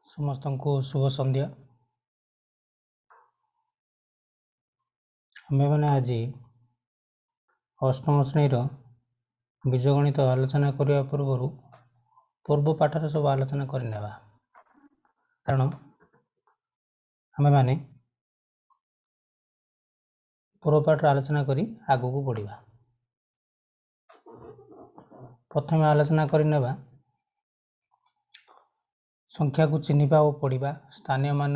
समस्त को शुभ संध्या। आम मैंने आज अष्टम श्रेणी बीजगणित आलोचना करने पूर्व पूर्व पाठर सब आलोचना करने कारण आम मैंने पूर्व पाठर आलोचना करी आगू को बढ़ा। प्रथम आलोचना करने संख्या को चिन्हवा और पढ़ा, स्थानीय मान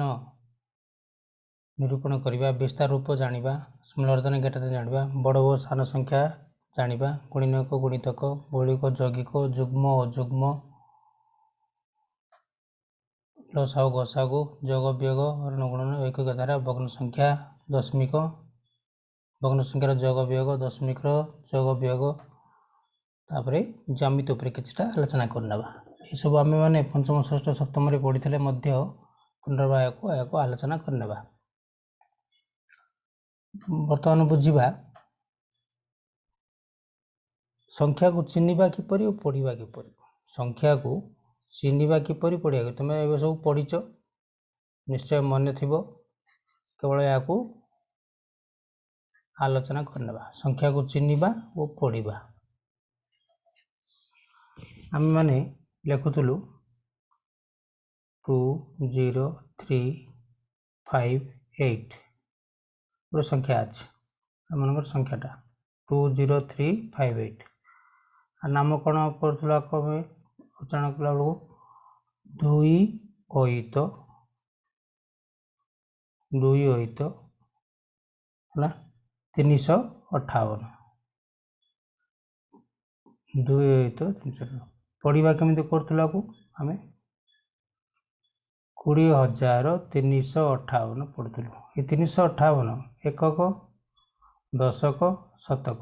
निरूपण करवा, विस्तार रूप जाना, स्मृतन गेटा जाना, बड़ और सान संख्या जाना, गुणिनक गुणितक, मौलिक यौगिक, जुग्म अजुग्म, लसागु गसागु, जोग वियोग, ऋणगुणन, ऐकिक धारा, भग्न संख्या, दशमिक, भग्न संख्यार जोग वियोग, दशमिक जोग वियोग, तापर ज्यामिति उपर किछटा आलोचना करना। ये सब आम मैंने पंचम षष्ठ सप्तम पढ़ी थे पुनर्वार को आलोचना करने। बर्तमान बुझा संख्या को चिन्हवा किपर और पढ़ा किपर। संख्या को चिन्हवा किपर पढ़ा तुम ये सब पढ़ीच निश्चय मन थी, केवल या आलोचना करने। संख्या को चिन्हवा और पढ़ा आम मैंने लिखुलु 2 0 3 5 8 गोटे संख्या अच्छे मनकर संख्याटा 2 0 3 5 8 नाम कौन पढ़ुला कमें उच्चारण कला बेलू 2 अयित 2 अयित है 358 2 अयित 358 पढ़ा केमी करूला को आम 20,358 पढ़ुलु। ये 358 एकक दशक शतक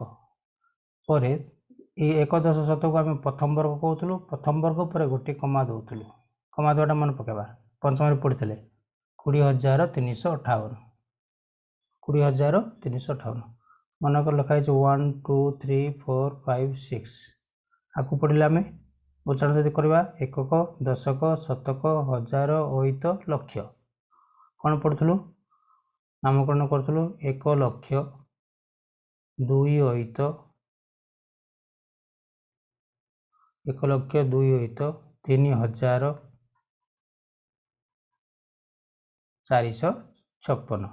पर एक दश शतक आम प्रथम वर्ग कहूँ। प्रथम वर्ग पर गोटे कमा दौलू, कमा देवाटा मन पकेबा पंचम पढ़ी थे 20,358 20,358 मनकर लिखाई 1 2 3 4 5 6 आपको पढ़ला आम उच्चारण जब करवा एकक दशक शतक हजार अयित लक्ष कौन पढ़ुलु नामकरण करूँ 1 लक्ष 2 अयित 1 लक्ष 2 अयित 3,456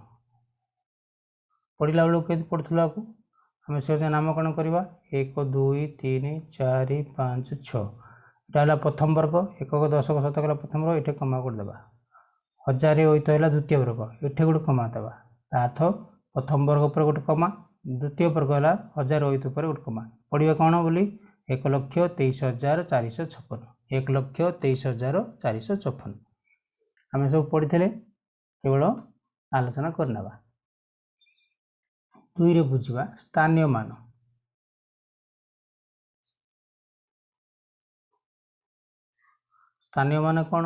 पढ़ला बेलू के पढ़ुला को आम से नामकरण करवा 1 2 3 4 5 6 इटा प्रथम वर्ग एकक दशक शतक प्रथम वर्ग ये कमा करदेवा 1000 अयित है द्वितीय वर्ग ये गोटे कमा देवा अर्थ प्रथम वर्ग पर गोटे कमा द्वितीय वर्ग है 1000 अयित पर गोटे कमा पढ़ा कौन बोली 1,23,456 1,23,456 आम सब पढ़ी थे केवल आलोचना करने। 2 रे बुझा स्थानीय मान स्थानीय मान कौन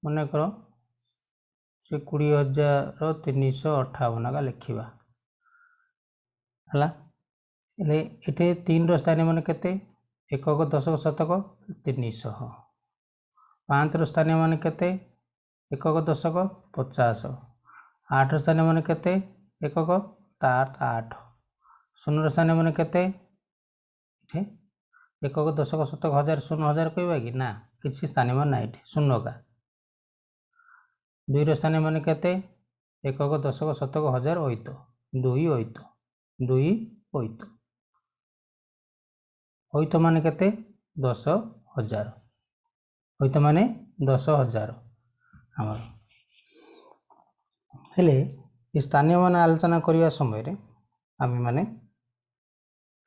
मन कर से 20,358 का लिखा है ये 3 स्थानीय मान केते एकक दशक शतक 300 5 स्थानीय मान केते एकक दशक 50 8 स्थानीय मान केते एकक 8 0 स्थानीय मान केते एकक दशक शतक 1000 0,000 कहवा कि ना किसी स्थानीय मान ना ये 0 का 2 स्थानीय मान केते एकक दशक शतक 1000 अयित 2 अयित 2 अयित अयित मान केते 10,000 अयित मान 10,000 आमर हेले स्थानीय मान आलोचना करने समय आम मैंने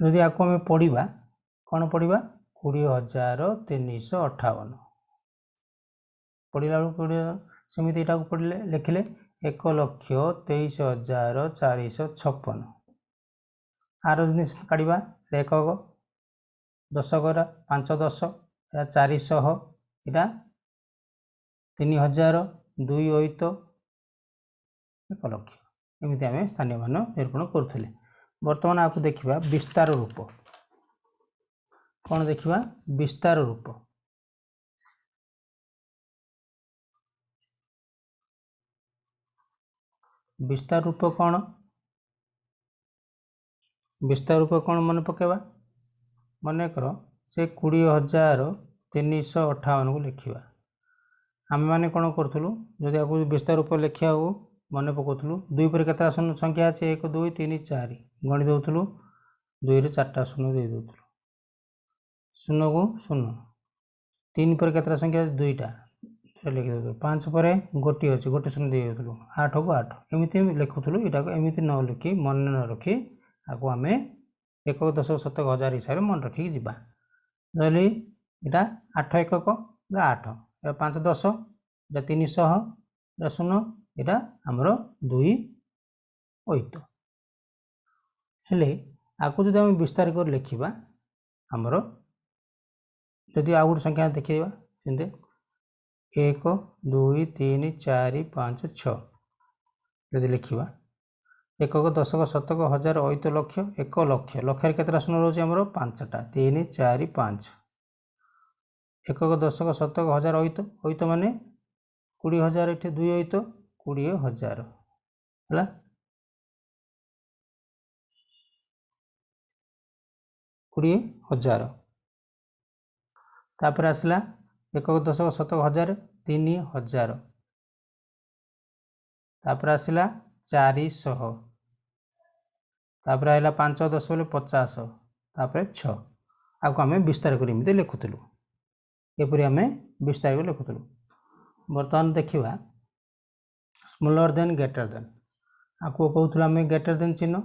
यदि आपको आम पढ़ा कौन पढ़ा 20,358 पढ़ला सेमती यहाँ पढ़ले लिखिले 1,23,456 आर जिनिस काढ़ा एकक दशक 5 10 400 यहाँ 3,000 2 अयित 1 लक्ष एमती आम स्थानीय मान निरूपण करुले। बर्तमान आपको देखा विस्तार रूप कौन देखा विस्तार रूप विस्तार रूप कौन मन पकेबा मन कर से 20,358 को लिखा आम मैंने कौन करूँ जदि आपको विस्तार रूप लिखा मन पकाऊँ 2 पर केतटा संख्या अच्छे 1 2 3 4 गणी दौलू 2 रे 4टा शून्य दे दौलू 0 को 0 3 पर केतटा संख्या 2टा लिखि दौलू 5 पर गोटे अच्छे गोटे शून्य दे दौलू 8 को 8 एमती लिखुलू यहाँ को एमती न लिखि मन न रखी आपको आम 1 10 शतक हजार हिसाब से मन रखिक जावा नही यहाँ 8 एकक 8 5 10 यहाँ 300 0 यहाँ आमर 2 अयुत हेले आपको जब आम विस्तार कर लिखा आमर जदि आउ गोटे संख्या देखा 1 2 3 4 5 6 जदि लिखा 1 10 शतक हजार अयुत लक्ष 1 लक्ष लक्ष केतटा शून्य रोचे आमर 5टा 3 4 5 1 10 शतक हजार अयुत अयुत माने 20,000 ये 2 अयुत 20,000 है 20,000 तापर आसला 1 10 शतक हजार 3,000 तापर आसला 400 तापर आइला 5 10 बोले 50 तापर 6 आपको आम विस्तार कर लिखुलु एपरी आम विस्तार कर लिखुलु बर्तमान देखा स्मॉलर देन ग्रेटर देन आपको कहूला आम ग्रेटर देन चिन्ह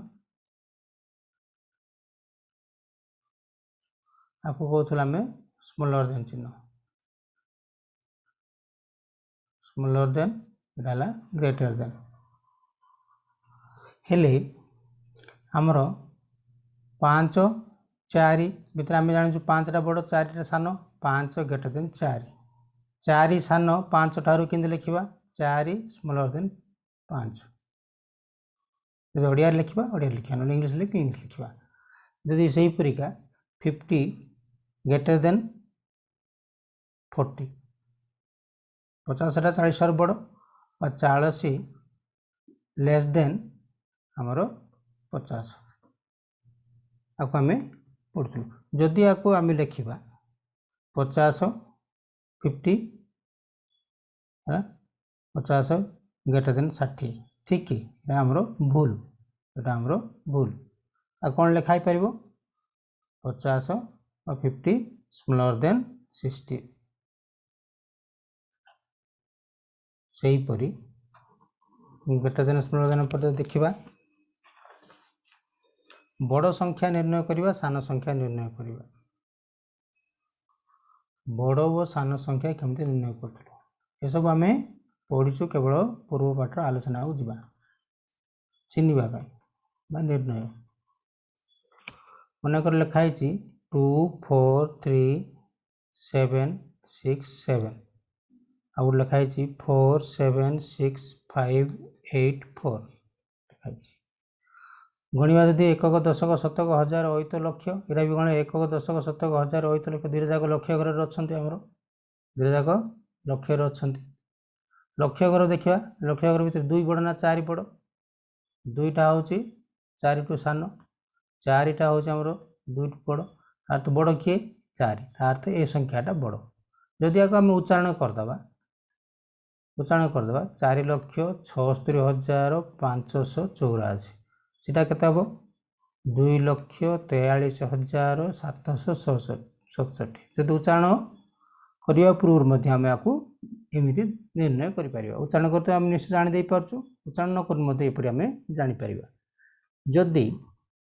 आपको कहूला आम स्मॉलर देन चिन्ह स्मॉलर देन इला ग्रेटर देन हेले आमर 5 4 भर आम जानू 5टा बड़ 4टा सान 5 ग्रेटर देन 4 4 सान 5 ठारू कि लिखा 4 स्मॉलर देन 5 जब ओडिया लिखा ओडिया लिखा ना इंग्लिश लिख इंग्लिश लिखा जदि से परिका 50 ग्रेटर देन 40 50टा 40 बड़ 40 लेस देन आमर 50 आपको आम पढ़ु जदि आपको आम लिखा 50 50 है 50 ग्रेटर देन 60 ठीक है यहाँ आमर भूल यहाँ आमर भूल आ कौन लिखाई पार 50 और 50 स्मॉलर देन 60 से परी ग्रेटर देन स्मॉलर देन पर देखा बड़ संख्या निर्णय करवा सान संख्या निर्णय करवा बड़ और सान संख्या केमती निर्णय करूँ ये सब आम पढ़ीचु केवल पूर्व पाठर आलोचना को जीवा चिन्हवाई निर्णय मनकर लिखाई 2 4 3 7 6 7 आउ लिखाई 4 7 6 5 8 4 लिखाई गणवा जदि 1 10 शतक हजार अयुत लक्ष इरा भी गण 1 10 शतक हजार अयुत लक्ष 2 जाक लक्ष्य घर अच्छा आमर 2 जाक लक्ष्य अच्छा लक्ष्य घर देखा लक्ष्य घर भर 2 बड़ ना 4 बड़ 2टा हूँ 4 टू सान 4टा हूँ आमर 2 बड़ तार तो बड़ किए 4 तार तो ये संख्याटा बड़ जदि आम उच्चारण करदे 4,76,584 सीटा केते हम 2,43,767 जब उच्चारण करने पूर्व आम आपको एमती निर्णय कर उच्चारण करते आम निश्चय जाणदे पार्छु उच्चारण न कर आम जापर जदि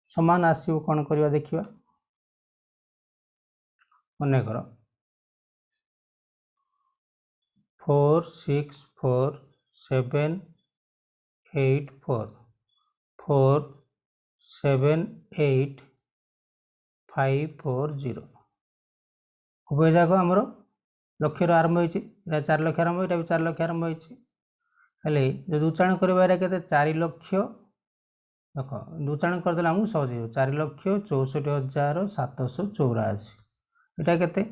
समान आसो कौन करवा देखा मन कर 4 6 4 7 8 4 4 7 8 5 4 0 उभय जाक आमर लक्ष्य आरंभ हो 4 लक्ष आरंभ यहाँ भी 4 लक्ष आरंभ होले जब उच्चारण करवा के 4 लक्ष देख उच्चारण करदे आमको सहज हो 4,64,784 यहाँ के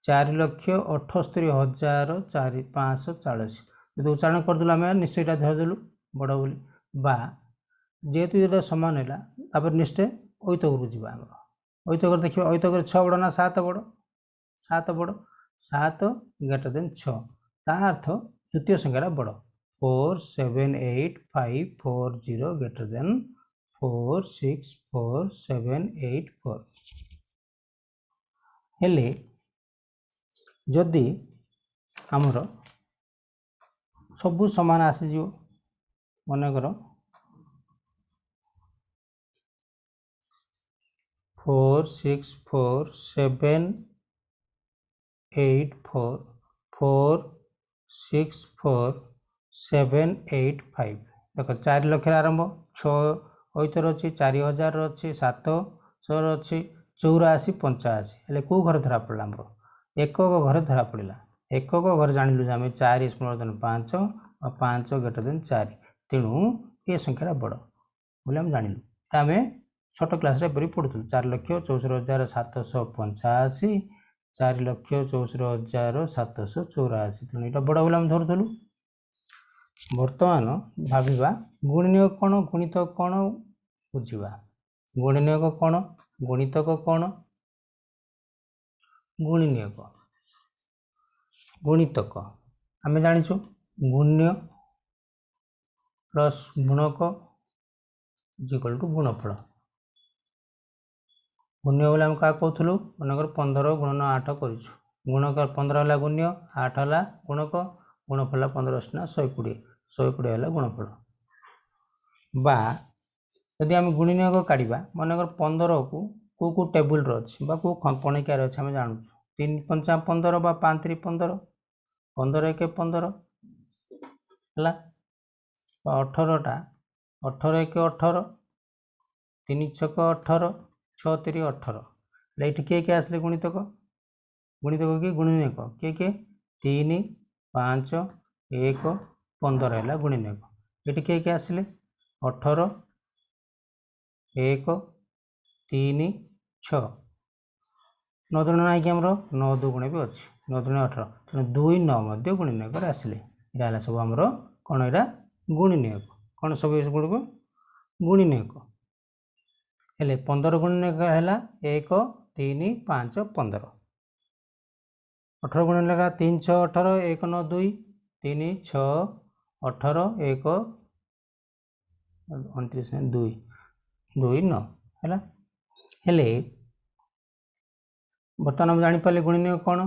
4,78,540 जब उच्चारण करदेलु आम निश्चय धरदेलु बड़ बोली बा जेहेतु ये समान है तापर निश्चय ऐतक जी ऐतक देखिए ऐतक 6 बड़ ना 7 बड़ 7 बड़ 7 ग्रेटर देन 6 ता अर्थ द्वितीय संख्या बड़ 478540 ग्रेटर देन 464784 हेले जदि आमर सबू समान आसीज मनकर 464785 देख 4 लक्ष आरंभ 6 ऐतर अच्छी 4000 अच्छी 700 अच्छी 84 85 हेल्ले कौ घर धरा पड़ा आमर एकक घर धरा पड़ा एकक घर जानलु आम 4 स्मॉलर देन 5 और 5 ग्रेटर देन 4 तेणु ये संख्या बड़ बोले आम जानलु आम छोट क्लास एपरी पढ़ुलु 4,64,785 4,64,784 तेणु यहाँ बड़ बोले आम धरुलु बर्तमान भाविबा गुणनीयक कौन गुणितक कौन बुझा गुणनीयक कौन गुणितक कौन गुणनीयक गुणितक आम जाचु गुण्य प्लस गुणक इक्वल टू गुणफल गुण्य बोले आम क्या कहूँ मनकर 15 गुणन 8 कर गुणक 15 है गुण्य 8 है गुणक गुणफल 15 ना 120 120 है गुणफल बा यदि आम गुणनीयक काढ़ा मनकर 15 को कौ टेबुल अच्छी कौ पणिकार अच्छे आम जानूँ 3 5 15 बा 5 3 15 15 1 15 है 18टा 18 1 18 3 6 18 6 3 18 ये किए आसले गुणितक गुणितक कि गुणनीयक किए 3 5 1 15 है गुणनीयक ये किए आसले 18 1 3 6 9 दुण ना कि आमर 9 2 भी अच्छी 9 दुण 18 तेणु 2 9 गुणनीयक आसले यहाँ सब आमर कौन यहाँ गुणनीयक कौन सब गुड़क गुणनीयक हेले 15 गुणनीयक है 1 3 5 15 18 गुणनीयक 3 6 18 1 9 2 3 6 18 1 29 2 2 9 है हेले बर्तमान हम जापारे गुणनीयक कौन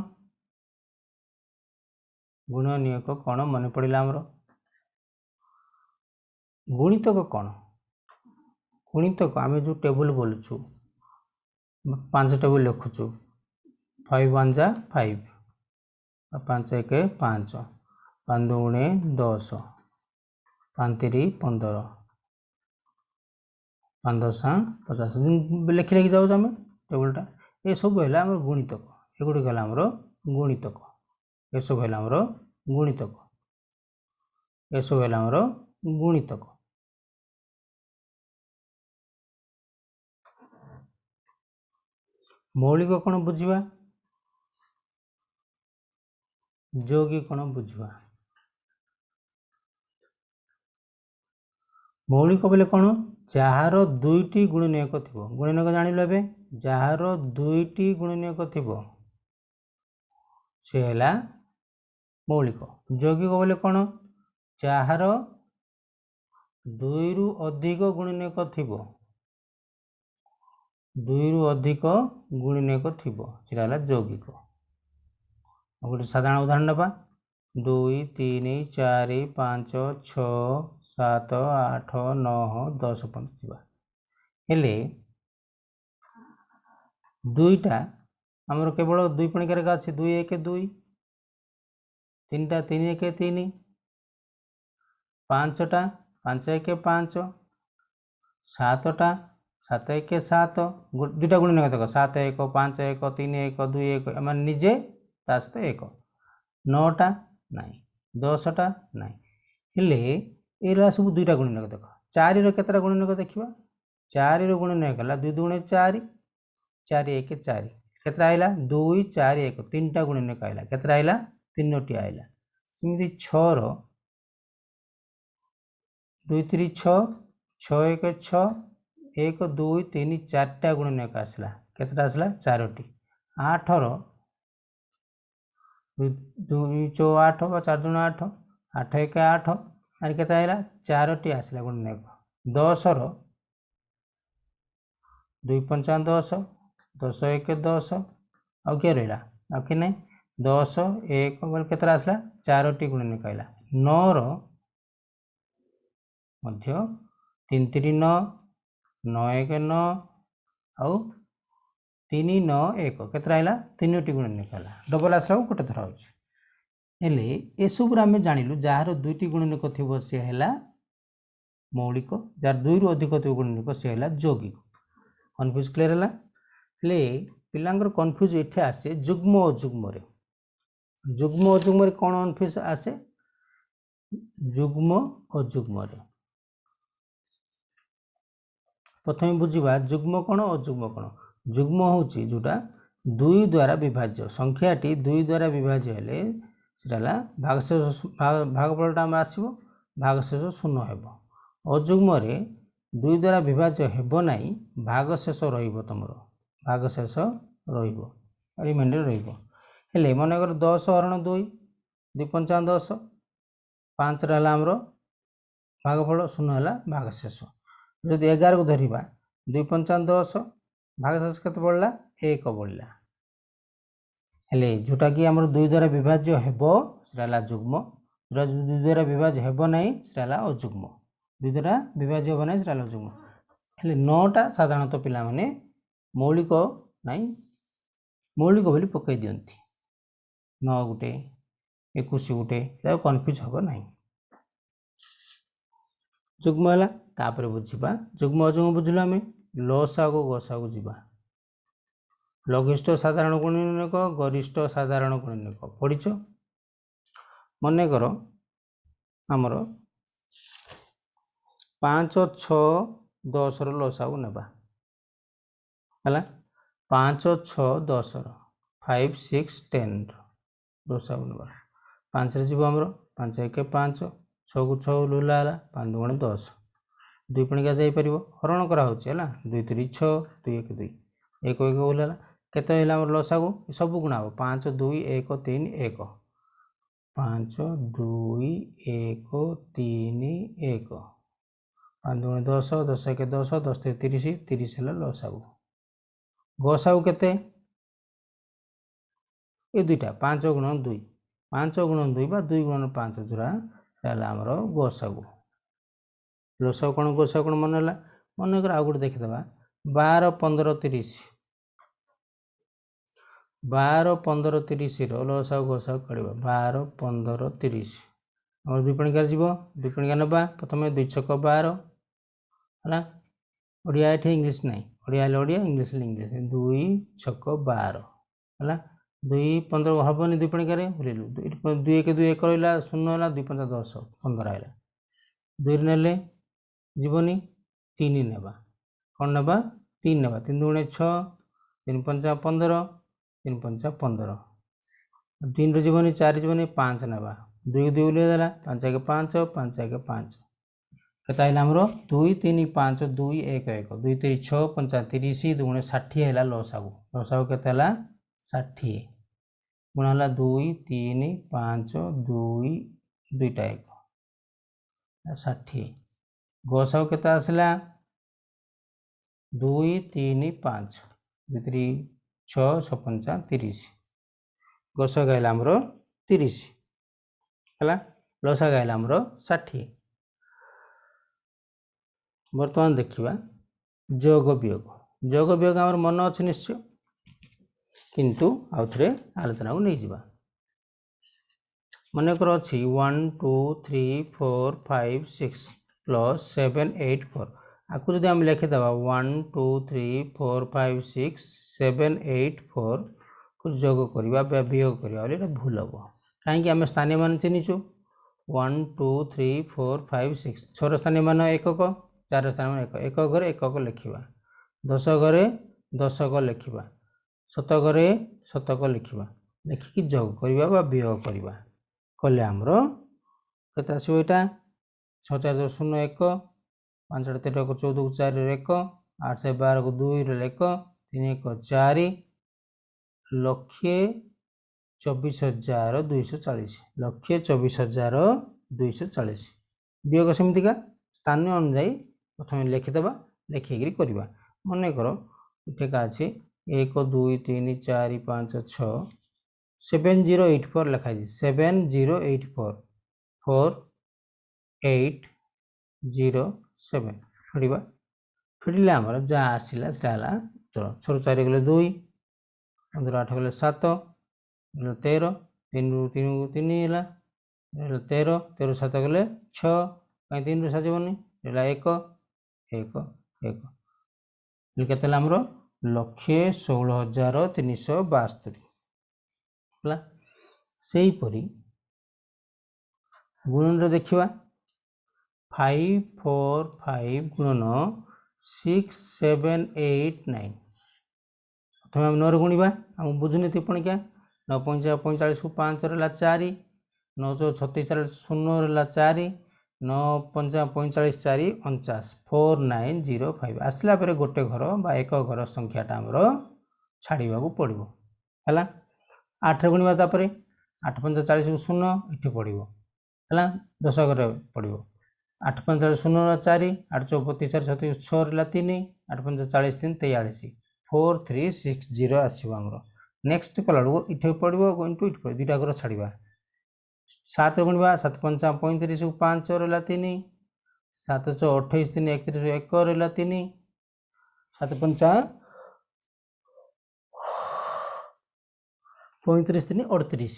गुणनीयक कौन मन पड़ा आमर गुणितक कौन गुणितक आम जो टेबुल बोलुचु 5 टेबुल लिखुचु 5 1 जा 5 5 1 5 5 2 10 5 3 15 5 10 50 लिखी लिखि जाऊँ आम टेबुलटा ये सब है आम गुणितक एगुड़िक है आमर गुणितक ये सब है आमर गुणितक ये सब है आमर गुणितक मौलिक कौन बुझा जोगी कौन बुझा मौलिक बोले कौन जार दुईटी गुणनीयक थी गुणनीयक जान लो जार दुईटी गुणनीयक थी सी है मौलिक यौगिक बोले कौन जार दुई रु अधिक गुणनीयक थी दुई रु अधिक गुणनीयक थी सीटा है यौगिक गोटे साधारण उदाहरण ना 2 3 4 5 6 7 8 9 10 15 हेले दुईटा आमर केवल दुई पणिकार अच्छे 2 1 2 3टा 3 1 3 5टा 5 1 5 7टा 7 1 7 दुईटा गुणनीयक देख 7 1 5 1 3 1 2 1 एम निजे ता सहित 1 9टा ना 10टा ना हेले ये सब दुईटा गुणनीयक देख 4 केतटा गुणनीयक देखा 4 गुणनीयक है 2 2 4 4 1 4 केतटा आइला 2 4 1 3टा गुणनीयक आइला केतटा आइला 3टी आइला सेमती 6 2 3 6 6 1 6 1 2 3 4टा गुणनक आसला केतटा आसला 4टी 8 रो 2 चौ 8 बा 4 दुण 8 8 1 8 आर केता आइला 4टी आसला गुणनक 10 रो 2 5 10 10 1 10 आउ के रहा आ कि नहीं 10 1 बोल केतटा आसला 4टी गुणनक आइला 9 रो मध्य 3 3 9 9 1 9 आउ 3 9 1 केतटा आइला 3टी गुणनक आइला डबल आसला गोटे थर होची हेले ए सब आम जानिलु जार 2टी गुणनक थिबो से हैला मौलिक जार 2 रु अधिक थिबो गुणनक से हैला यौगिक कन्फ्यूज क्लियर हैला हेले पिलांगर कन्फ्यूज एठे आसे जुग्म अजुग्म रे जुग्म अजुग्म रे कोन कन्फ्यूज आसे जुग्म अजुग्म रे प्रथम बुझिबा जुग्म कोन अजुग्म कोन जुग्म होची जोटा 2 द्वारा विभाज्य संख्याटी 2 द्वारा विभाज्य हेले सेटाला भागशेष भागफलटा हम आसीबो भागशेष शून्य हेबो अजुग्म रे 2 द्वारा विभाज्य हेबो नाही भागशेष रहिबो तमरो भागशेष रहिबो रिमाइंडर रहिबो हेले मन कर 10 हरण 2 2 5 10 5 रहला हमरो भागफल शून्य हला भागशेष जदि 11 को धरिबा 2 5 10 भागशेष केते पड़ला 1 पड़ला हेले जोटा कि हमर 2 द्वारा विभाज्य हेबो सेटाला जुग्म जोटा 2 द्वारा विभाज्य हेबो नाही सेटाला अजुग्म 2 द्वारा विभाज्य हेबो नाही सेटाला अजुग्म हेले 9टा साधारणतः पिला माने मौलिक नाही मौलिक बोली पकई दियंती 9 गुटे 21 गुटे एटा कन्फ्यूज हबो नाही जुग्म हला तापर बुझिबा जुग्म अजुग्म बुझिलो हमें लसा को गसा को जिबा लघिष्ठ साधारण गुणनक गरिष्ठ साधारण गुणनक पढ़िछ मने करो आमर 5 6 10 रो लसा को नेबा हला 5 6 10 रो 5 6 10 रो लसा को नेबा 5 रे जीव हमरो 5 1 5 6 को 6 लुला हला 5 2 10 2 पणिका जाई परिबो हरण करा होची हला 2 3 6 2 1 2 1 1 बोला केते हैला हमर लसा को सब गुणा हो 5 2 1 3 1 5 2 1 3 1 5 2 10 10 1 10 10 3 30 30 हैला लसा को गसा को केते ए दुईटा 5 गुण 2 5 गुण 2 बा 2 गुण 5 जोरा हैला हमर गसा को लसा कोन गसा कोन मन हैला मन कर आ गुड देखि दबा 12 15 30 12 15 30 रो लसा गसा करिबा 12 15 30 और दुई पणिका जीवो दुई पणिका नबा प्रथमे 2 छक 12 हला ओडिया एठे इंग्लिश नाही ओडिया ले ओडिया इंग्लिश ले इंग्लिश 2 छक 12 हला 2 15 हबनी दुई पणिका रे भूलिलु 2 1 2 1 रहला 0 हला 2 5 10 15 आइला 2 रे नेले जीवनी 3 नेबा कोन नेबा 3 नेबा 3 2 6 3 5 15 3 5 15 3 रो जीवनी 4 जीवनी 5 नेबा 2 2 ले देला 5 1 5 5 1 5 केता हैला हमरो 2 3 5 2 1 1 2 3 6 5 30 2 60 हैला लसागु केता हैला 60 गुण हैला 2 3 5 2 2टा 1 60 गसागु केता आसला 2 3 5 2 3 6 6 5 30 गसा गाइला हमरो 30 हला लसा गाइला हमरो 60 वर्तमान देखिबा जोग वियोग हमर मन अछि निश्चय किंतु आउथरे आलोचना को नै जिबा मन कर अछि 1 2 3 4 5 6 प्लस 7 8 4 आकु जदि हम लिखि दबा 1 2 3 4 5 6 7 8 4 को जोग करबा बा वियोग करबा बोले एटा भूल हबो काहे कि हम स्थानीय मान चिनिछु 1 2 3 4 5 6 छोर स्थानीय मान 1 को 4 स्थानीय मान 1 1 घरे 1 को लिखिबा 10 घरे 10 को लिखिबा 7 घरे 7 को लिखिबा लिखि कि जोग करबा बा वियोग करबा कले हमरो कत आसीबो एटा 6 4 10 0 1 5 8 13 1 14 4 1 8 12 2 1 3 1 4 ଲକ୍ଷେ 24,240 ଲକ୍ଷେ 24,240 ବିୟୋଗ ସେମିତିକା ସ୍ଥାନ ଅନୁଯାୟୀ ପ୍ରଥମେ ଲେଖିଦେବା ଲେଖିକିରି କରିବା ମନେକର ଏଠିକା ଅଛି 1 2 3 4 5 6 7084 ଲେଖା ହେଇଛି 7084 4807 ଫେଡ଼ିବା ଫେଡ଼ିଲେ ଆମର ଯାହା ଆସିଲା ସେଟା ହେଲା 6 4 ଗଲେ 2 15 8 ଗଲେ 7 13 3 ରୁ 3 କୁ 3 ହେଲା 13 13 7 ଗଲେ 6 କାଇଁ 3 ରୁ ସାଜିବନି ହେଲା 1 1 1 କେତେ ହେଲା ଆମର 1,16,372 ହେଲା ସେହିପରି ଗୁଣନରେ ଦେଖିବା 5 4 5 ଗୁଣନ 6 7 8 9 ପ୍ରଥମେ ଆମେ 9 ଗୁଣିବା ଆମକୁ ବୁଝୁନି ତ୍ରିପଣିକା 9 5 45 କୁ 5 ରହିଲା 4 9 4 36 0 ରହିଲା 4 9 5 45 4 49 4905 ଆସିଲା ପରେ ଗୋଟେ ଘର ବା ଏକ ଘର ସଂଖ୍ୟାଟା ଆମର ଛାଡ଼ିବାକୁ ପଡ଼ିବ ହେଲା 8 ଗୁଣିବା ତାପରେ 8 5 40 କୁ 0 ଏଠି ପଡ଼ିବ ହେଲା 10 ଘରେ ପଡ଼ିବ 8 5 0 4 8 4 32 4 6 ରହିଲା 3 8 5 40 3 43 4360 ଆସିବ ଆମର ନେକ୍ସଟ କଲା ବେଳକୁ ଏଠି ପଡ଼ିବ ଇଣ୍ଟୁ ଏଠି ପଡ଼ିବ ଦୁଇଟା ଘର ଛାଡ଼ିବା 7 ଗୁଣିବା 7 5 35 କୁ 5 ରହିଲା 3 7 6 28 3 31 1 ରହିଲା 3 7 5 35 3 38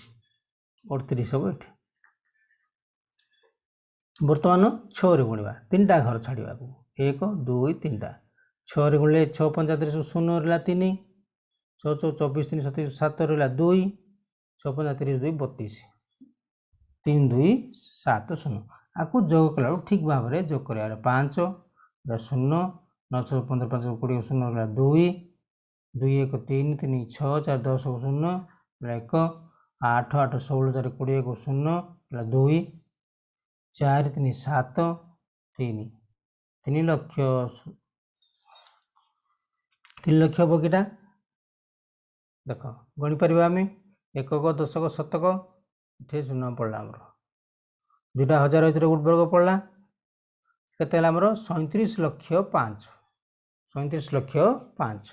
38 ସବୁ ଏଠି ବର୍ତ୍ତମାନ 6 ରେ ଗୁଣିବା ତିନିଟା ଘର ଛାଡ଼ିବାକୁ 1 2 3ଟା 6 ରେ ଗୁଣିଲେ 6 35 0 ରହିଲା 3 6 6 24 3 27 7 ରହିଲା 2 6 35 2 32 3 2 7 0 ଆକୁ ଯୋଗ କଲା ବେଳକୁ ଠିକ୍ ଭାବରେ ଯୋଗ କରିବା 5 0 9 6 15 5 20 0 ରହିଲା 2 2 1 3 3 6 4 10 0 1 8 8 16 4 20 0 ହେଲା 2 4 3 7 3 3 ଲକ୍ଷ 3 ଲକ୍ଷ ହେବ କିଟା ଦେଖ ଗଣିପାରିବା ଆମେ ଏକକ ଦଶକ ଶତକ ଏଠି ଶୂନ ପଡ଼ିଲା ଆମର ଦୁଇଟା ହଜାର ଭିତରେ ଗୋଟେ ବର୍ଗ ପଡ଼ିଲା କେତେ ହେଲା ଆମର 37 ଲକ୍ଷ 5 37 ଲକ୍ଷ 5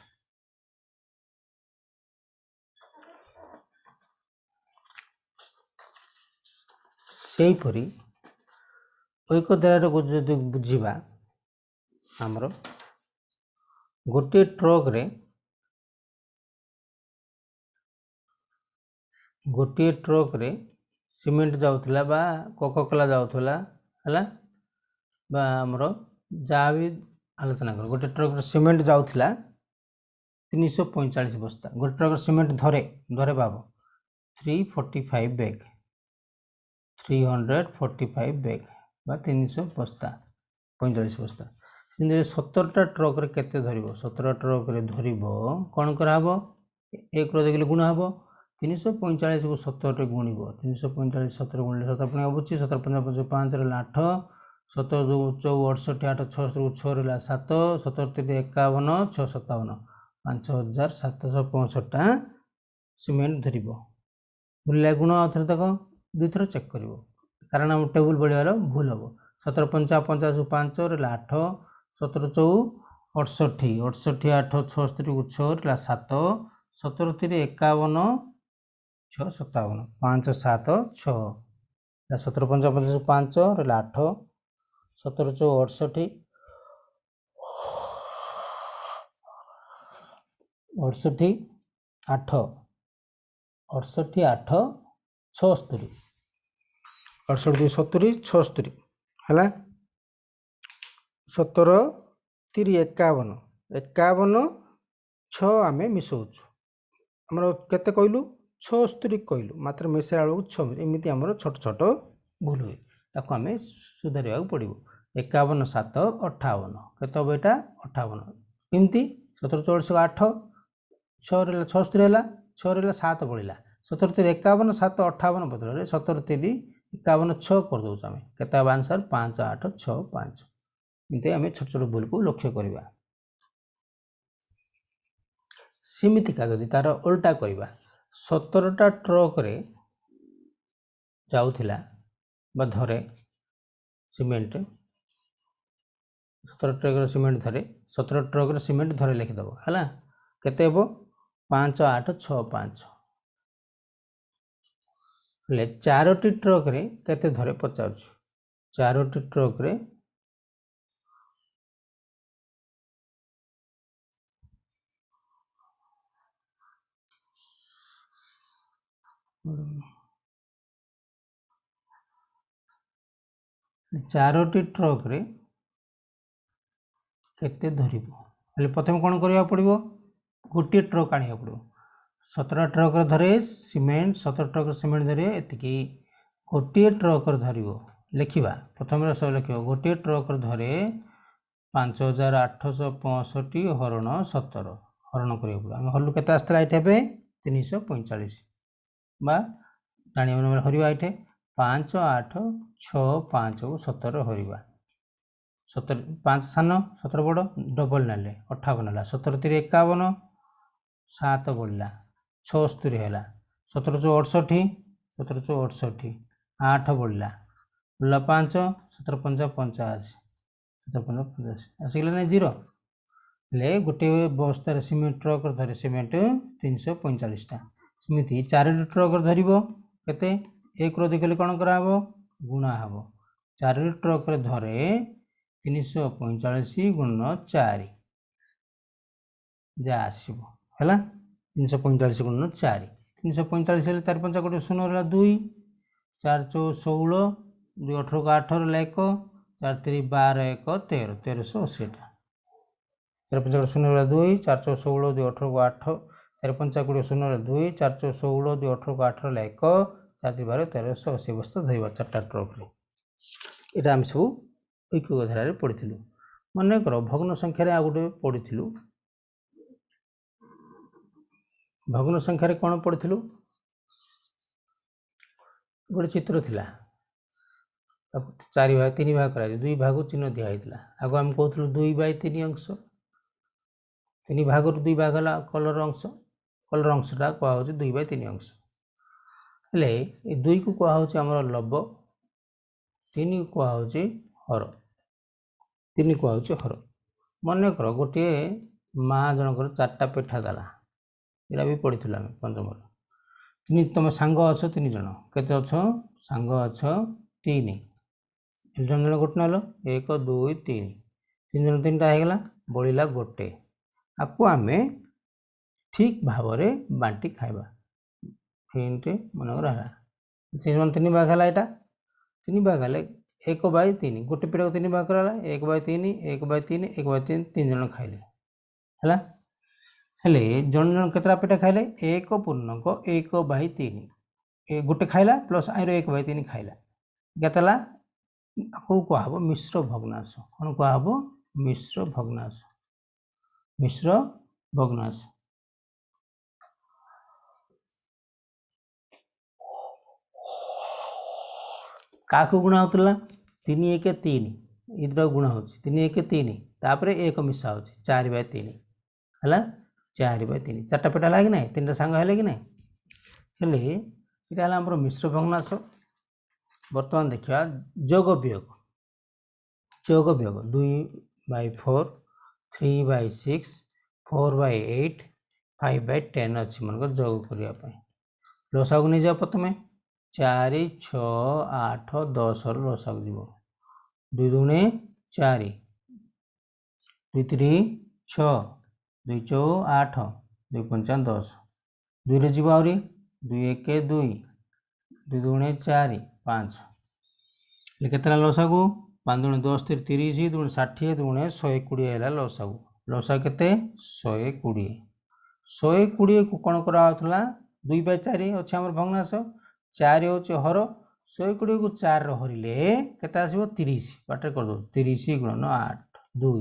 ସେହିପରି ଐକ ଦ୍ୱାରକୁ ଯଦି ବୁଝିବା ଆମର ଗୋଟିଏ ଟ୍ରକରେ ସିମେଣ୍ଟ ଯାଉଥିଲା ବା କୋକାକୋଲା ଯାଉଥିଲା ହେଲା ବା ଆମର ଯାହା ବି ଆଲୋଚନା କର ଗୋଟେ ଟ୍ରକରେ ସିମେଣ୍ଟ ଯାଉଥିଲା 345 ବସ୍ତା ଗୋଟେ ଟ୍ରକରେ ସିମେଣ୍ଟ ଧରେ ଭାବ 345 ବ୍ୟାଗ୍ 345 ବ୍ୟାଗ୍ ବା 300 ବସ୍ତା 45 ବସ୍ତା କିନ୍ତୁ 17ଟା ଟ୍ରକରେ କେତେ ଧରିବ 17 ଟ୍ରକରେ ଧରିବ କ'ଣ କରାହେବ 1 ର ଦେଖିଲେ ଗୁଣ ହେବ 345 କୁ 17 ଗୁଣିବ 345 17 ଗୁଣିଲେ 17 ପୁଣି ହେଉଛି 17 5 5 ରହିଲା 8 17 2 64 8 66 6 ରହିଲା 7 17 3 51 6 57 5765ଟା ସିମେଣ୍ଟ ଧରିବ ବୁଲିଲା ଗୁଣ ଆଉଥରେ ଦେଖ ଦୁଇଥର ଚେକ୍ କରିବ କାରଣ ଆମ ଟେବୁଲ ବଢ଼ିବାର ଭୁଲ ହେବ 17 5 50 କୁ 5 ରହିଲା 8 17 4 68 68 8 66 କୁ 6 ରହିଲା 7 17 3 51 6 57 5 7 6 17 5 50 କୁ 5 ରହିଲା 8 17 4 68 68 8 68 8 76 68 70 76 ହେଲା 17 3 51 51 6 ଆମେ ମିଶାଉଛୁ ଆମର କେତେ କହିଲୁ 76 କହିଲୁ ମାତ୍ର ମିଶାଇଲା ବେଳକୁ 6 ଏମିତି ଆମର ଛୋଟ ଛୋଟ ଭୁଲ ହୁଏ ତାକୁ ଆମେ ସୁଧାରିବାକୁ ପଡ଼ିବ 51 7 58 କେତେ ହେବ ଏଇଟା 58 ଏମିତି 17 44 8 6 ରହିଲା 76 ହେଲା 6 ରହିଲା 7 ବଳିଲା 17 3 51 7 58 ବଦଳରେ 17 3 51 6 कर दउछ आमे केते आंसर 5 8 6 5 इते आमे छोट छोट भूल को लक्ष्य करबा सेमितिका जदि तार उल्टा करबा 17टा ट्रक रे जाउथिला बा धरे सीमेंट 17 ट्रक रे सीमेंट धरे 17 ट्रक रे सीमेंट धरे लिखि दबो हला केते हेबो 5 8 6 5 ले 4टी ट्रक रे केते धरे पचाउछु 4टी ट्रक रे चारोटी ट्रक रे केते धरिबो हेले प्रथम कोन करिया पड़िबो गोटे ट्रक आनिया पड़िबो 17 ट्रक रे धरे सीमेंट 17 ट्रक रे सीमेंट धरे एतिकी गोटे ट्रक रे धरिबो लिखिबा प्रथम रे सब लिखिबो गोटे ट्रक रे धरे 5865 हरण 17 हरण करिया पड़िबो हम हल्लु केते आस्तला एठे बे 345 बा जानि मन हरिबा एठे 5 8 6 5 को 17 हरिबा 17 5 सानो 17 बड़ डबल नाले 58 नाला 17 3 51 7 बढ़ला 76 हैला 17 चो 68 17 चो 68 8 बढ़ला बढ़ला 5 17 5 85 17 5 85 आसिगला नै 0 ले गोटे बस्तार सीमेंट ट्रक धरे सीमेंट 345 टा समिति 4 ट्रक धरिबो केते 1 रो देखले कोन करा हबो गुणा हबो 4 ट्रक रे धरे 345 गुण 4 जा आसीबो हैला 345 गुण 4 345 हेले 4 5 कोटे 0 होला 2 4 चो 16 2 18 को 8 रे 1 4 3 12 1 13 1380 टा 4 5 0 होला 2 4 चो 16 2 18 को 8 4 5 कोटे 0 होला 2 4 चो 16 2 18 को 8 रे 1 4 3 12 1380 बस्ता धइबा 4टा ट्रक रे एटा हम सब ऐक्य धारा रे पढिथिलु मने करो भग्न संख्या रे आ गुटे पढिथिलु भग्न संख्या रे कोन पढिथिलु गोटे चित्र थिला 4 भाग 3 भाग करा 2 भाग चिन्ह दिया हितला आगो हम कहथलु 2/3 अंश 3 भाग रु 2 भाग हला कलर अंशटा को होची 2/3 अंश हेले ए 2 को को होची हमर लब 3 को होची हर 3 को होची हर मने करो गोटे मा जनकर 4टा पेठा दाला एरा भी पढिथुला हम पंचम तीन तुम सांग अछ 3 जन केते अछ सांग अछ 3 जन जन गोटे नालो 1 2 3 3 जन 3टा हे गेला बळिला गोटे आकु आमे ठीक भाव रे बांटी खाइबा एंटे मन रहला 3 भाग हला एटा 3 भाग हले 1/3 गोटे पेटा 3 भाग करला 1/3 1/3 1/3 3 जन खाइले हला हेले जन जन केतरा पेटा खाइले 1/1/3 ए गोटे खाइला प्लस आइरो 1/3 खाइला केतला को को हबो मिश्र भग्नांश कोन को हबो मिश्र भग्नांश काकु गुणा होतला 3 1 3 इधर गुणा होची 3 1 3 तापरे 1 मिसा होची 4/3 हला 4/3 चारटा पेटा लागे नै तीनटा संग हेले कि नै हेले इटा हला हमर मिश्र भग्नांश वर्तमान देखिया जोग वियोग 2/4 3/6 4/8 5/10 अछि मनकर जोग करिया पय लसागु नै जा प्रथमे 4 6 8 10 रो लसागु जीवो 2 दुणे 4 2 3 6 2 4 8 2 5 10 2 रे जीव आउरी 2 1 2 2 दुणे 4 5 ले केतला लसागु 5 दुणे 10 30 दुणे 60 दुणे 120 हैला लसा केते 120 120 को कोन करा होतला 2/4 अछि हमर भग्नांश 4 होचे हर 120 को 4 रो हरिले केते आसीबो 30 बाटे कर दो 30 गुणन 8 2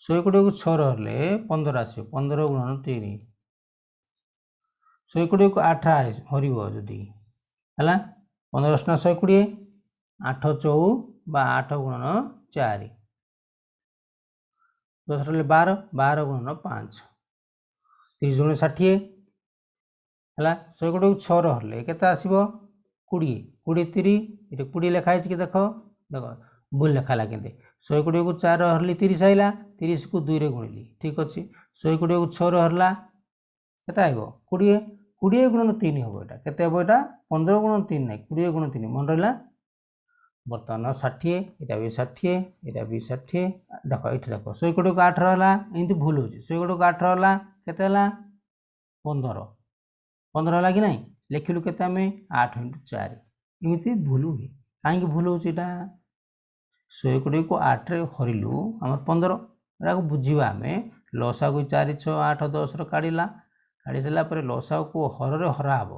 120 को 6 रो हरले 15 आसीबो 15 गुणन 3 120 को 8 हरिबो जदी हला 15 ଅଷ୍ଟନା 120 8 ଚଉ ବା 8 ଗୁଣନ 4 10 ରହିଲେ 12 12 ଗୁଣନ 5 30 ଗୁଣ 60 ହେଲା 120 କୁ 6 ରହିଲେ କେତେ ଆସିବ 20 20 30 ଏଠି 20 ଲେଖା ହେଇଛି କି ଦେଖ ଭୁଲ ଲେଖା ହେଲା କେତେ 120 କୁ 4 ହରଲି 30 ଆଇଲା 30 କୁ 2 ରେ ଗୁଣିଲି ଠିକ ଅଛି 120 କୁ 6 ରେ ହରଲା କେତେ आइबो 20 20 गुणन 3 हबो एटा केते हबो एटा 15 गुणन 3 नै 20 गुणन 3 मन रहला बर्तमान 60 एटा भी 60 एटा भी 60 देखो एठी देखो 120 को 8 रहला एंती भूल होची 120 को 8 रहला केते हला 15 15 हला कि नै लेखिलु केते हमें 8 * 4 एमिति भूल हुई काहे कि भूल होची एटा 120 को 8 रे हरिलु हमर 15 एटा को बुझिबा हमें लसा को 4 6 8 10 रो काढिला काढ़ी सारा पर लसाऊ को हर हरा हम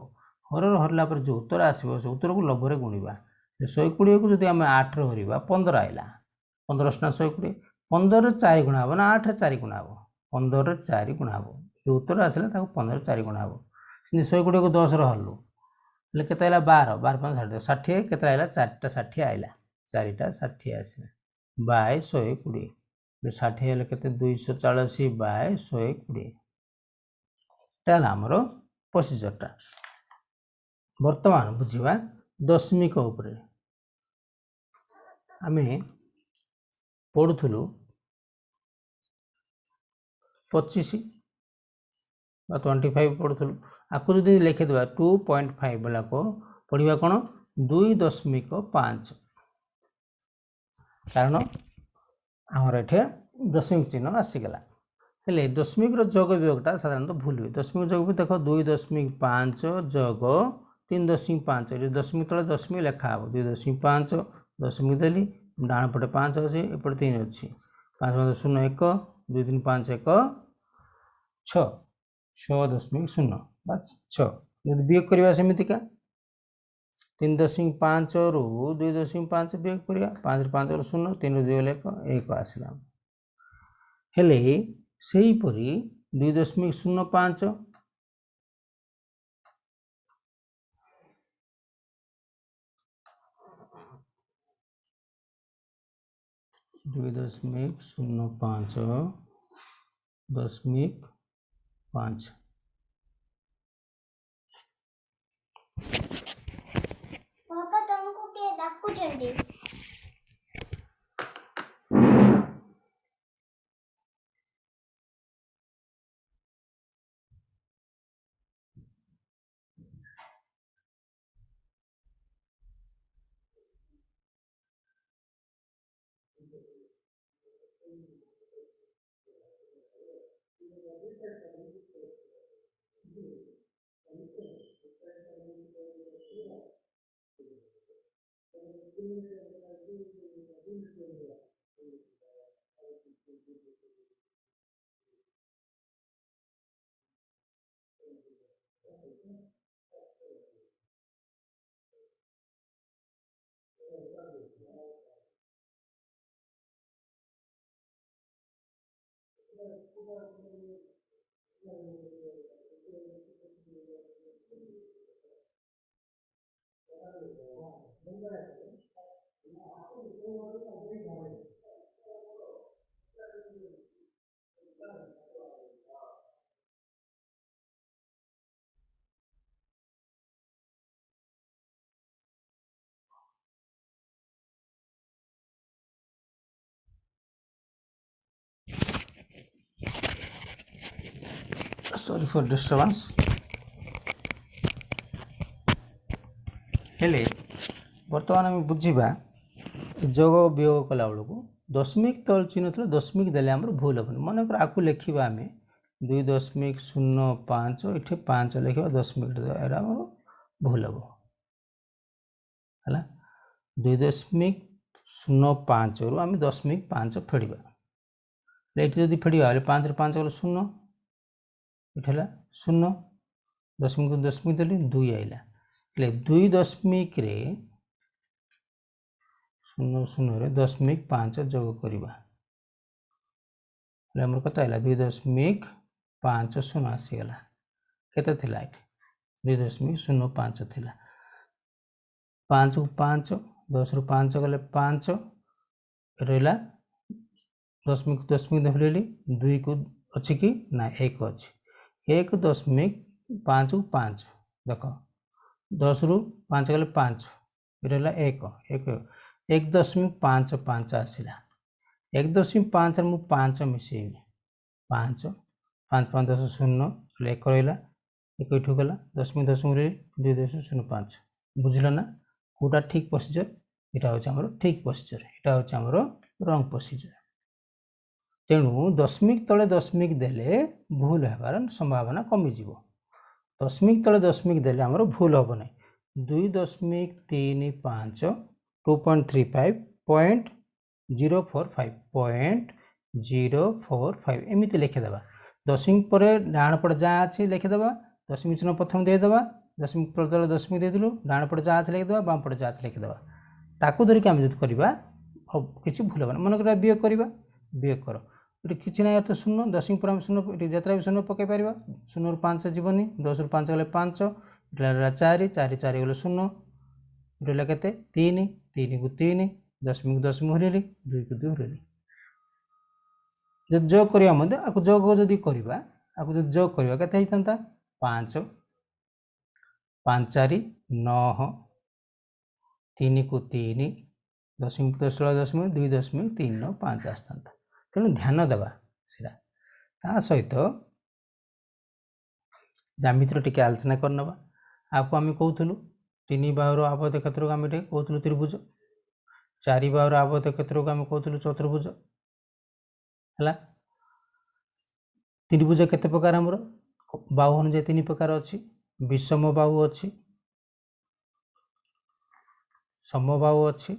हर हरला पर जो उत्तर आसो से उत्तर को लभरे गुणा 120 को जब आम 8 रे हरवा 15 आइला 15 अष्टा 120 15 4 गुणा हम ना 8 4 गुणा हम 15 4 गुणा हम जो उत्तर आसला 15 4 गुणा हम 120 को 10 रे हरलु ले केते आइला 12 12 5 60 केते आइला 4टा 60 आइला 4टा 60 आसला बाय 120 60 हेले केते 240 बाय 120 ताला हमरो प्रोसीजरटा वर्तमान बुझिबा दशमिक उपरे आमे पढुथुलु 25 बा 25 पढुथुलु आकु जदि लिखि देबा 2.5 वाला को पढिबा कोन 2.5 कारण हमर एठे दशमिक चिन्ह आसी गेला हेले दशमिक रो जोग वियोगटा साधारणतः भूल हुए दशमिक जोग भी देखो 2.5 जोग 3.5 जो दशमिक तले दशमिक लेखा हो 2.5 दशमिक देली डाण पटे 5 अछि एपटे 3 अछि 5 0 1 2 3 5 1 6 6.0 बस 6 यदि वियोग करबा समितिका 3.5 रु 2.5 वियोग करिया 5 रे 5 रो 0 3 रो 2 1 1 आसला हेले सेही परी 2.05 2.05 दशमिक 5 पापा तुमको के डाकू चंडी sorry for disturbance हेले वर्तमान आम बुझा जोग वियोग कला बेलू दशमिक तल चिन्ह थी दशमिक देले आम भूल हेनी मनकर आपको लिखा आम 2.05 ये 5 लिखा दशमिक एरा भूल हम है 2.05 रु आम 0.5 फेड़ा ये जब फेड़ा 5 रे 5 गल 0 ये 0 दशमिक दशमिक देली 2 आइला 2 दशमिक रे 0 0 रे 0.5 जोग करवा कत है 2.50 आसीगला केते थिला 2.05 थिला 5 को 5 10 रु 5 गले 5 रहा दशमिक दशमिक धरली 2 को अच्छी कि ना 1 अच्छी 1.5 को 5 देख 10 रु 5 गले 5 रहा 1.55 आसला 1.5 मु 5 मिसेबी 5 5 5 10 0 1 रहा 1 इठू गला दशमिक दशमिक 2.05 बुझल ना कौटा ठीक प्रोसीजर यहाँ हूँ ठीक प्रोसीजर यहाँ हूँ रंग प्रोसीजर तेणु दशमिक तले दशमिक देले भूल होबार संभावना कमिज दशमिक तले दशमिक देले आमर भूल हम ना 2.35 2.35 045 एमती लिखिदेवा दशमिक पर डाण पट जहाँ अच्छी लिखिदेवा दशमिक चिन्ह प्रथम देदेवा दशमिक तले दशमिक देदेलु डाण पट जहाँ अच्छी लिखिदेवा बाम पट जहाँ लिखिदेवा ताकू धरिक आम जो करवा किसी भूल होगा मन कर वियोग करवा वियोग कर ये किसी ना तो शून्य दशमिक पर शून्य जितना भी शून्य पकई पार 0 रु 5 जीवनी 10 रु 5 गले 5 4 4 4 गले 0 रहा के 3 3 को 3 दशमिक दशमिक हरली 2 को 2 हरली जब जोग करवा मध्य आपको जोग जदि करवा आपको जो जोग करवा के 5 5 4 9 3 को 3 दशमिक 16 दशमिक 2.395 आसता तेणु ध्यान देवा ता सहित ज्यामितिर टिके आलोचना करनवा आपको आम कहूलु 3 बाहुर आबद्ध क्षेत्र को आम कहूलु त्रिभुज 4 बाहुर आबद्ध क्षेत्र को आम कहूलु चतुर्भुज है त्रिभुज केते प्रकार आमर बाहु अनुजाई 3 प्रकार अच्छी विषम बाहु अच्छी समबाहु अच्छी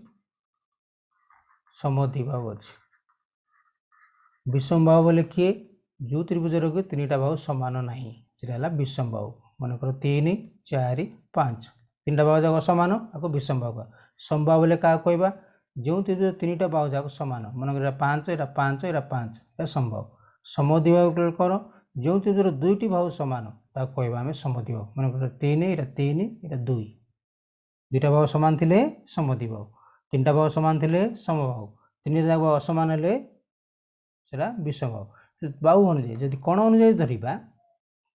समद्विबाहु अच्छी विषम बाहु बोले किए जो त्रिभुजर को 3टा बाहु समान नहीं से विषम बाहु मनकर 3 4 5 3टा बाहु जाक समान आपको विषम बाहु कह समबाहु बोले क्या कहवा जो त्रिभुज 3टा बाहु जाक समान मनकर 5 यहाँ 5 यहाँ 5 यह समबाहु समद्विबाहु कर जो त्रिभुजर 2टी बाहु समान ताको कहवा आम समद्विबाहु मनकर 3 यहाँ 3 यहाँ 2 2टा बाहु समान थे समद्विबाहु 3टा बाहु समान थे समबाहु 3टा जाक बाहु असमान हेले सेटा विषम बाहु बाहु अनुजाई जदि कोण अनुजाई धरिबा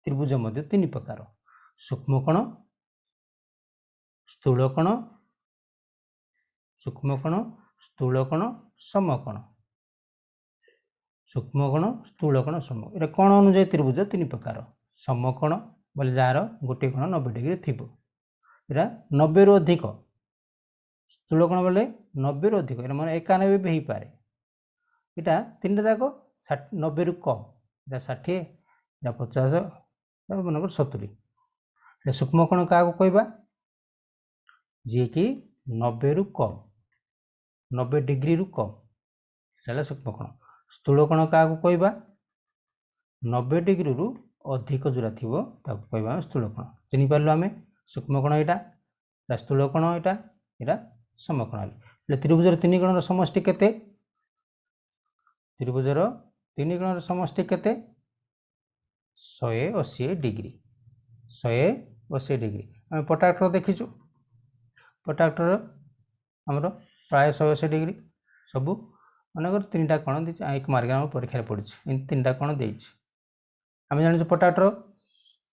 त्रिभुज मध्य 3 प्रकार सूक्ष्म कोण स्थूल कोण स्थूल कोण समकोण सूक्ष्म कोण स्थूल कोण सम ये कोण अनुजाई त्रिभुज 3 प्रकार समकोण बोले जार गोटे कोण 90 डिग्री थी यहाँ 90 रु अधिक स्थूल कोण बोले 90 रु अधिक मन 91 भी हो पाए यहाँ 3टा जाक 90 रु कम यहाँ 60 यहाँ 50 मनकर 70 सूक्ष्म कोण क्या कहवा जी कि 90 रु कम 90 डिग्री रु कम से सूक्ष्म कोण स्थूल कोण क्या कहवा 90 डिग्री रु अधिक जोड़ा थी कहवा स्थूल कोण चिन्ह पार्लु आम सूक्ष्म कोण यहाँ स्थूल कोण यहाँ समकोण त्रिभुजर 3 कोणर समष्टि केते त्रिभुजर 3 कोणर समष्टि केते 180 डिग्री 180 डिग्री आम पटाक्टर देखीचु पटाक्टर आमर प्राय 180 डिग्री सबू मनकर 3टा कोण दे 1 मार्क आम परीक्षा पड़ी 3टा कोण दे आम जान पटाक्टर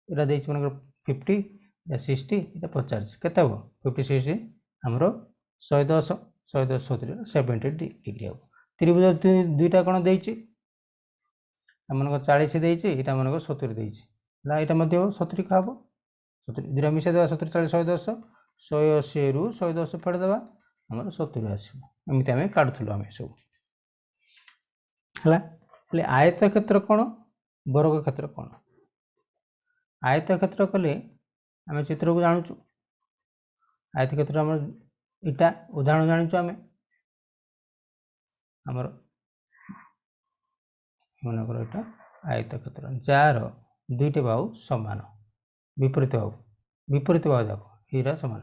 यहाँ दे मनकर 50 या 60 या 50 केते हम 50 60 आमर 110 110 70 डिग्री हम त्रिभुज 2टा कोण दे मनक 40 देती यहाँ मनक 70 देती यहाँ 70 क्या हम 70 2टा मिसाई देवा 70 40 110 180 रु 110 फेड़देवा आम 70 आसमती आम काढ़ुलु आम सब है आयत क्षेत्र कौन वर्ग क्षेत्र कौन आयत क्षेत्र कले आम चित्र को जानूँ आयत क्षेत्र आम इटा उदाहरण जानी आम आमर मनकर यहाँ आयत क्षेत्र जार 2टी बाहु समान विपरीत बाहु जाक ये सामान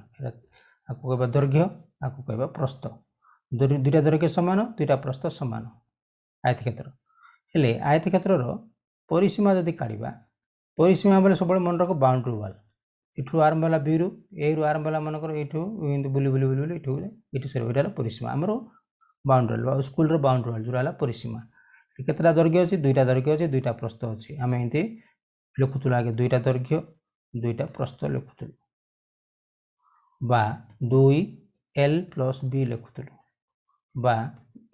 आपको कहवा दैर्घ्य आपको कहवा प्रस्थ 2टा दैर्घ्य सामान 2टा प्रस्थ सामान आयत क्षेत्र हेले आयत क्षेत्र परिसीमा जदि काढ़ा परिसीमा बोले सब मन रख बाउंड्री वाल एठू आरंभ होला बी रु ए रु आरंभ होला मनकर एठू इंद बुली बुली बुली बुली एठू एठू सर एटा परिसीमा हमरो बाउंड्री वाल स्कूल रो बाउंड्री वाल जोरा परिसीमा केतरा दैर्घ्य अछि दुईटा दैर्घ्य अछि दुईटा प्रस्थ अछि हम एंती लिखुतुला आगे दुईटा दैर्घ्य दुईटा प्रस्थ लिखुतुलु बा 2 l + b लिखुतुलु बा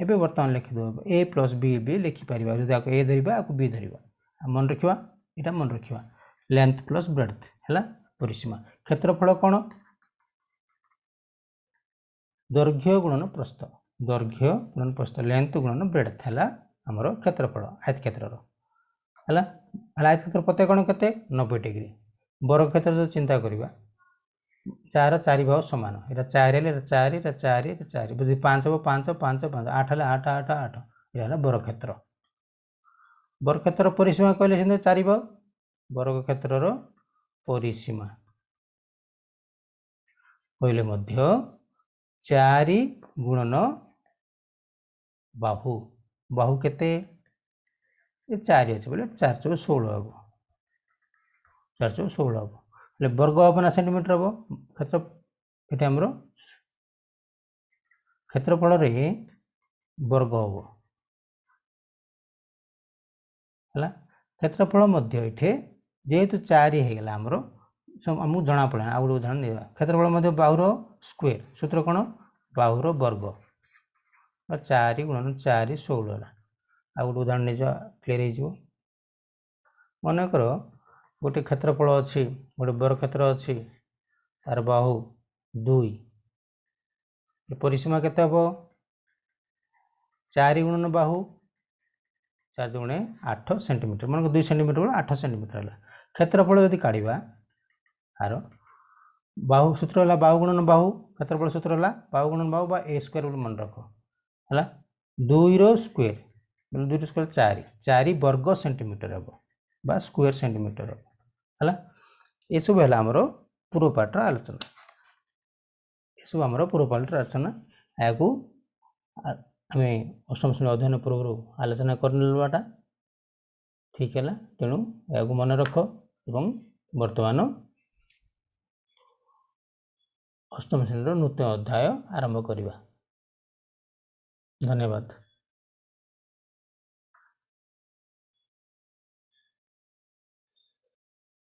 एबे वर्तमान लिखि दो a + b भी लिखि परिबा जदि आ a धरिबा आ b धरिबा मन रखिबा एटा मन रखिबा लेंथ प्लस ब्रेड्थ हला परिसीमा क्षेत्रफल कोन दैर्घ्य गुणन प्रस्थ दैर्घ्य गुणन प्रस्थ लेंथ गुणन ब्रेड्थ हला हमरो क्षेत्रफल आयत क्षेत्रर हला आयत क्षेत्र पते कोन केते 90 डिग्री वर्ग क्षेत्र जो चिंता करिबा 4 4 भाग समान एटा 4 हेले 4 एटा 4 एटा 4 बुझि 5 हो 5 5 5 8 हेले 8 8 8 एला वर्ग क्षेत्र परिसीमा कहले सिने 4 भाग वर्ग क्षेत्रर परिसीमा कहले मध्य 4 गुणन बाहु बाहु केते ये 4 अछि बोले 4 4 16 हबो 4 4 16 हबो ले वर्ग हबो ना सेंटीमीटर हबो क्षेत्र एटा हमरो क्षेत्रफल रे वर्ग हबो हला क्षेत्रफल मध्य एठे जेहेतु 4 हे गेला हमरो हमु जणा पड़े आ गुड उदाहरण देबा क्षेत्रफल मध्य बाहुर स्क्वायर सूत्र कोन बाहुर वर्ग 4 गुणन 4 16 हला आ गुड उदाहरण ने जो क्लियर हे जो मन करो गोटे क्षेत्रफल अछि गोटे वर्ग क्षेत्र अछि तार बाहु 2 परिसीमा केते हबो 4 गुणन बाहु 4 दुणे 8 सेंटीमीटर मन 2 सेंटीमीटर 8 सेंटीमीटर हला क्षेत्रफल यदि काढिबा आर बाहु सूत्र हला बाहु गुणन बाहु क्षेत्रफल सूत्र हला बाहु गुणन बाहु बा a स्क्वायर मन रखो हला 2 रो स्क्वायर 2 रो स्क्वायर 4 4 वर्ग सेंटीमीटर हबो बा स्क्वायर सेंटीमीटर हबो हला ए सब हला हमरो पूर्व पाठ रा आलोचना ए सब हमरो पूर्व पाठ रा आलोचना आगु हमें अष्टम श्रेणी अध्ययन पूर्व आलोचना करनेलवाटा ठीक है तेणु या मन रख एवं वर्तमान अष्टम श्रेणी नूतन अध्याय आरंभ करिबा धन्यवाद।